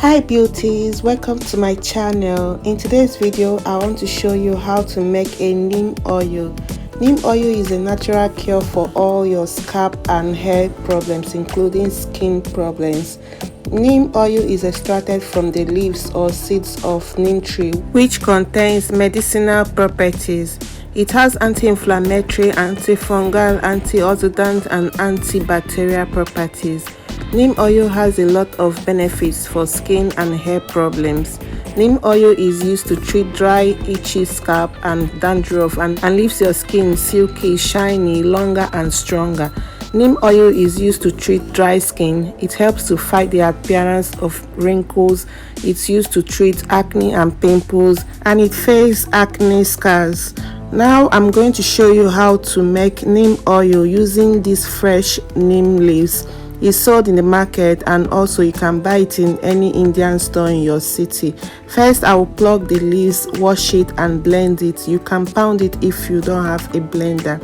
Hi beauties, welcome to my channel. In today's video I want to show you how to make a neem oil. Neem oil is a natural cure for all your scalp and hair problems, including skin problems. Neem oil is extracted from the leaves or seeds of neem tree, which contains medicinal properties. It has anti-inflammatory, antifungal, antioxidant and antibacterial properties. Neem oil has a lot of benefits for skin and hair problems. Neem oil is used to treat dry, itchy scalp and dandruff and leaves your skin silky, shiny, longer and stronger. Neem oil is used to treat dry skin. It helps to fight the appearance of wrinkles. It's used to treat acne and pimples, and it fades acne scars. Now I'm going to show you how to make neem oil using these fresh neem leaves. It's sold in the market, and also you can buy it in any Indian store in your city. First, I will pluck the leaves, wash it and blend it. You can pound it if you don't have a blender.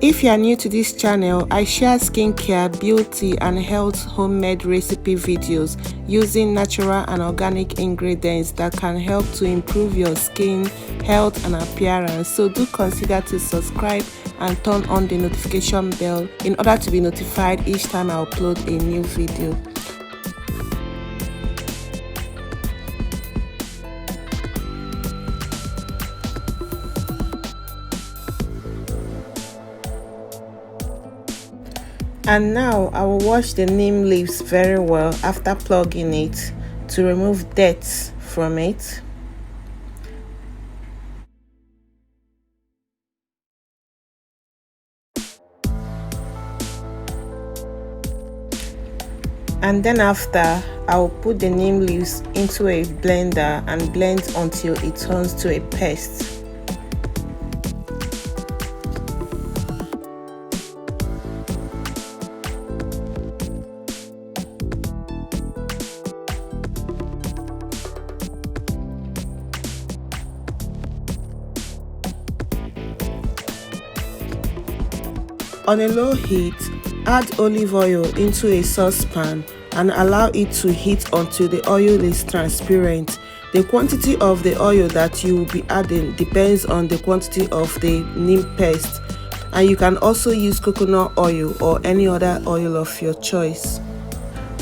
If you are new to this channel, I share skincare, beauty and health homemade recipe videos using natural and organic ingredients that can help to improve your skin, health and appearance. So do consider to subscribe and turn on the notification bell in order to be notified each time I upload a new video. And now I will wash the neem leaves very well after plugging it to remove dirt from it. And then after, I will put the neem leaves into a blender and blend until it turns to a paste. On a low heat, add olive oil into a saucepan and allow it to heat until the oil is transparent. The quantity of the oil that you will be adding depends on the quantity of the neem paste, and you can also use coconut oil or any other oil of your choice.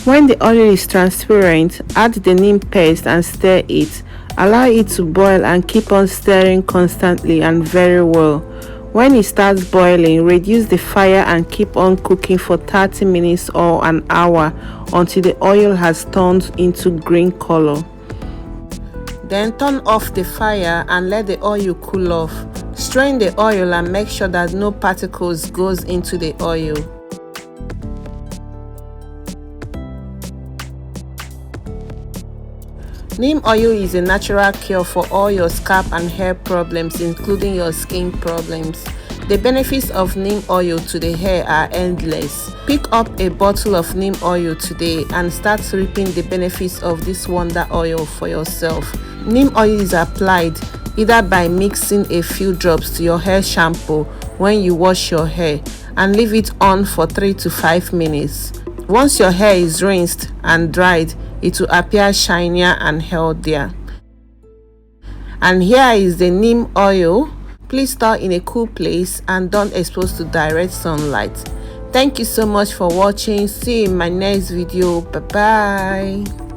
When the oil is transparent, add the neem paste and stir it. Allow it to boil and keep on stirring constantly and very well. When it starts boiling, reduce the fire and keep on cooking for 30 minutes or an hour until the oil has turned into green color. Then turn off the fire and let the oil cool off. Strain the oil and make sure that no particles goes into the oil. Neem oil is a natural cure for all your scalp and hair problems, including your skin problems. The benefits of neem oil to the hair are endless. Pick up a bottle of neem oil today and start reaping the benefits of this wonder oil for yourself. Neem oil is applied either by mixing a few drops to your hair shampoo when you wash your hair and leave it on for 3 to 5 minutes. Once your hair is rinsed and dried, it will appear shinier and healthier. And here is the neem oil. Please store in a cool place and don't expose to direct sunlight. Thank you so much for watching. See you in my next video. Bye bye.